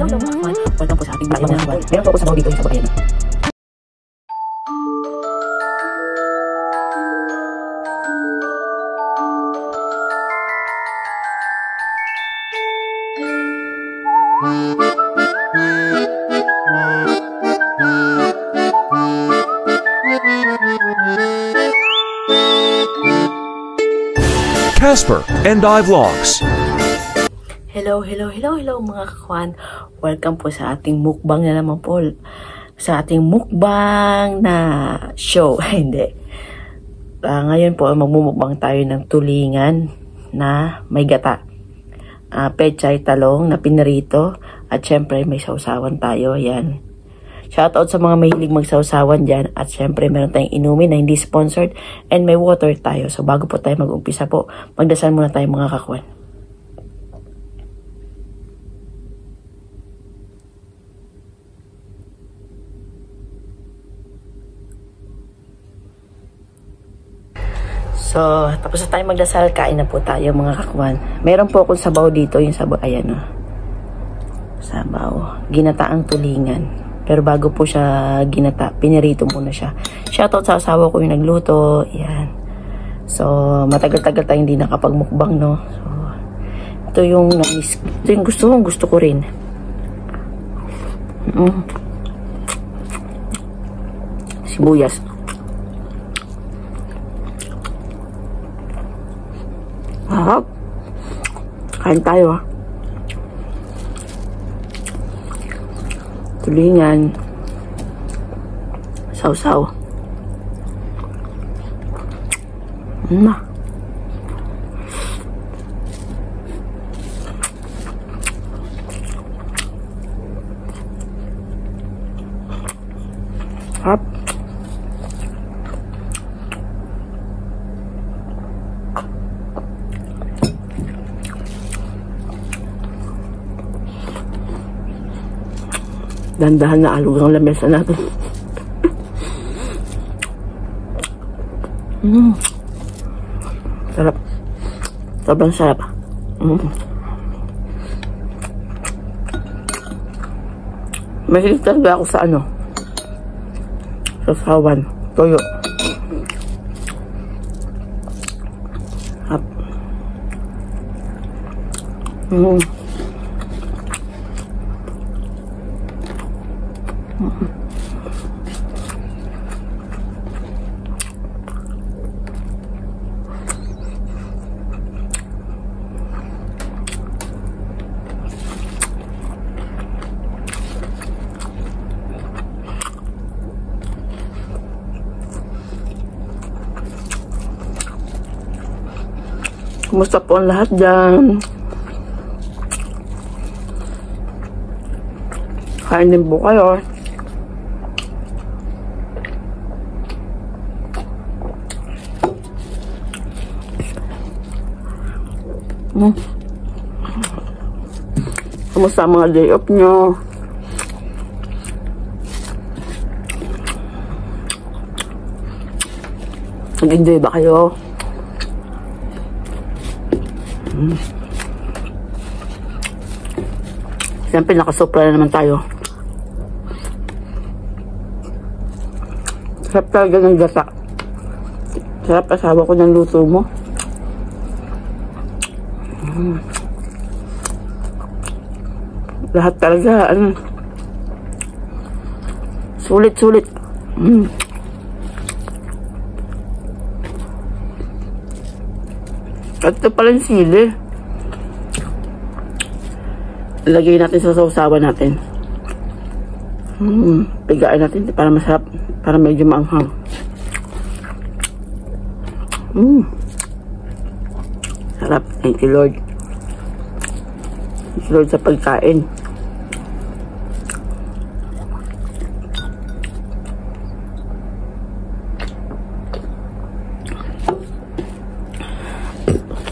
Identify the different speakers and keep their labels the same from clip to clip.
Speaker 1: Hello mga kawan, welcome po sa ating vlog mga kawan. Meron po ako sabaw dito yung sabaw, ayan.
Speaker 2: Casper and I Vlogs.
Speaker 1: Hello mga kakwan. Welcome po sa ating mukbang na naman po. Sa ating mukbang na show. Hindi. Ngayon po magmumukbang tayo ng tulingan na may gata. Pechay talong na pinarito. At syempre may sausawan tayo. Yan. Shoutout sa mga mahilig magsawsawan dyan. At syempre meron tayong inumin na hindi sponsored. And may water tayo. So bago po tayo mag-umpisa po, magdasal muna tayo mga kakwan. So, tapos na tayo magdasal, kain na po tayo mga kakwan. Meron po akong sabaw dito, yung sabaw, ayan o. Sabaw. Ginataang tulingan. Pero bago po siya ginata, pinirito muna siya. Shoutout sa asawa ko yung nagluto. Yan. So, matagal-tagal tayo hindi nakapagmukbang, no? So, ito yung gusto ko rin. Sibuyas. Harap. Kain tayo, ha. Tulingan. Sausaw. Harap. Dandahan na alog ang lamesa natin. Sarap. Sobrang sarap. Mahilig talaga ako sa sa sawan. Toyo. Sarap. Kumusta po ang lahat dyan? Kain din po kayo. Kumusta ang mga day off nyo? Nag-enjoy ba kayo? Siyempre nakasopra na naman tayo. Sarap talaga ng gata. Sarap asawa ko ng luto mo. Lahat talaga sulit. At ito pala yung sili. Lagay natin sa sausawan natin. Pigain natin para masarap. Para medyo maanghang. Sarap. Thank you Lord. Thank you Lord sa pagkain.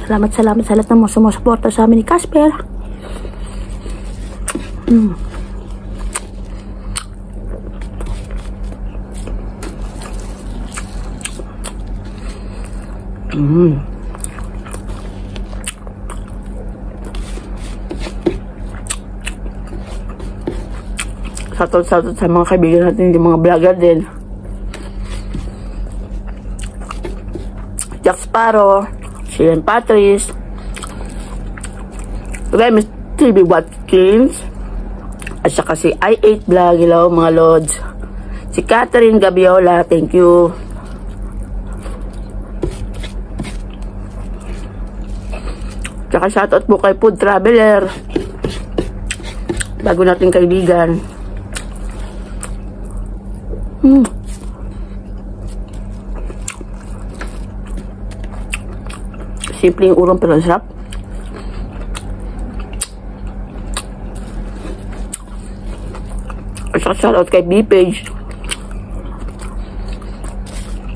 Speaker 1: Salamat sa lahat ng mga sumusuporta sa amin ni Casper. Shoutout sa mga kaibigan natin, yung mga vlogger din. Jack Sparrow, Sheeran Patrice, Remis TV Watkins, at saka si I8 Vlog, hello mga lods. Si Catherine Gabiola, thank you. Tsaka shoutout po kay Food Traveler, bago nating kaibigan. Simple yung urong pero sarap. At saka shoutout kay B-Page.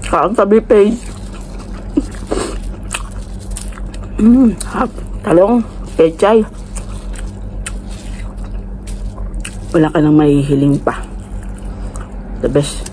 Speaker 1: Kaang sa B-Page. Talong, pechay. Wala ka nang mahihiling pa. The best.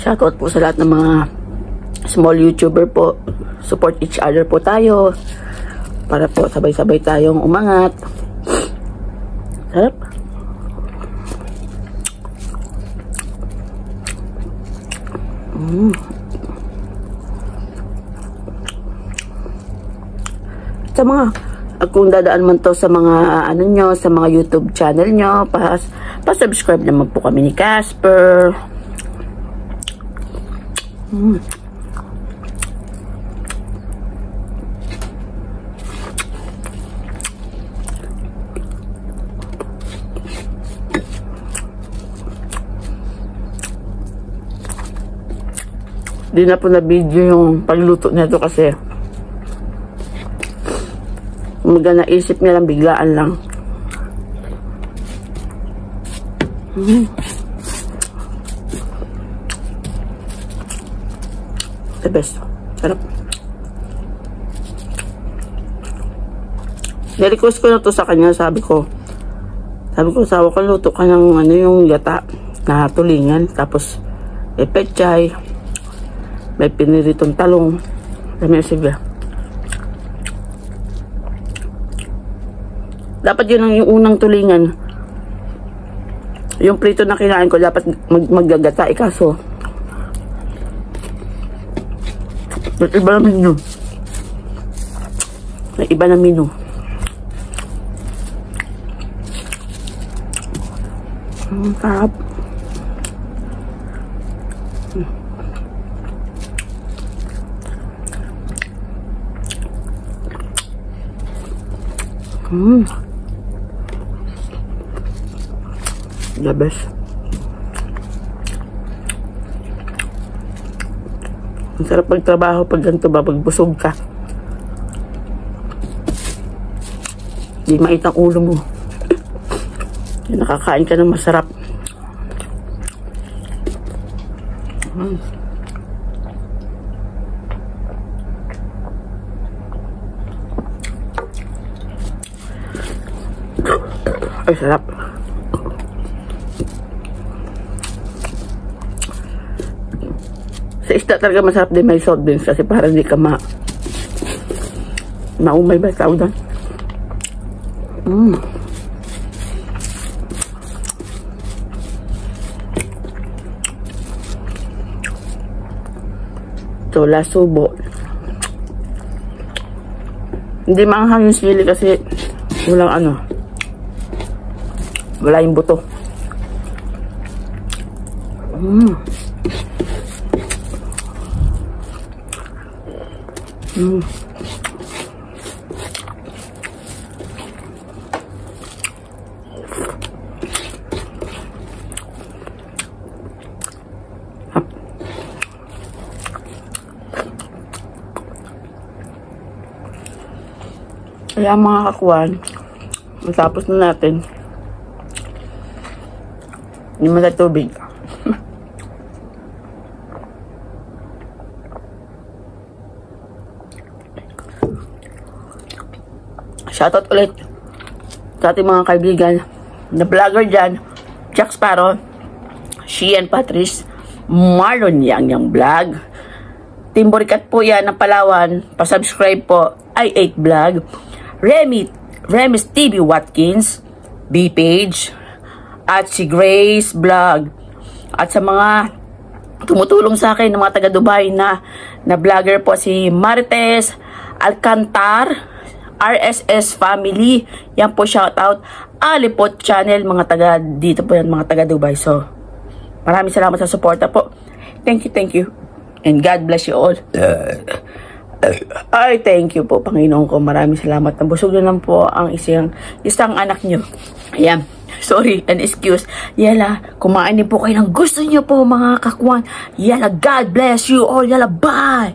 Speaker 1: Shoutout po sa lahat ng mga small YouTuber po. Support each other po tayo para po sabay-sabay tayong umangat. Sarap. Sa mga kung dadaan man to sa mga ano nyo, sa mga YouTube channel nyo, pa-subscribe naman po kami ni Casper. Di na po na video yung pagluto nito kasi umaga naisip niya lang, biglaan lang. The best. Sarap. Nirequest ko na to sa kanya. Sabi ko, sawa ko, luto ka ng ano yung yata na tulingan. Tapos, pechay. May piniritong talong. Dami sige. Dapat yun yung unang tulingan. Yung prito na kinain ko, dapat maggagata. Kaso, may iba na menu. May iba na menu. Sarap. The best. Ang sarap magtrabaho pag ganito ba, pag busog ka. Di mait ang ulo mo. Nakakain ka ng masarap. Ay, sarap. Sa isda talaga masarap din may salt beans kasi para hindi ka maumay ba tawag doon. Ito, lasubo. Hindi maanghang yung sili kasi walang ano, wala yung buto. Kaya mga kakuan, matapos na natin. Hindi mo na tubig. Shoutout ulit sa ating mga kaibigan na vlogger dyan, Jack Sparrow, Sheehan Patrice, Marlon Yang Vlog, Team Boricat po yan ng Palawan, pasubscribe po, I8 Vlog, Remis TV Watkins, B-Page, at si Grace Vlog, at sa mga tumutulong sa akin ng mga taga Dubai na vlogger po, si Marites Alcantar, RSS Family, yan po shoutout, Alipot Channel, mga taga dito po yan, mga taga Dubai. So, maraming salamat sa suporta po. Thank you, and God bless you all. Ay, thank you po, Panginoon ko, maraming salamat. Nabusog na lang po ang isang anak nyo. Ayan, sorry, and excuse. Yala, kumain din po kayo ng gusto nyo po, mga kakuan. Yala, God bless you all. Yala, bye!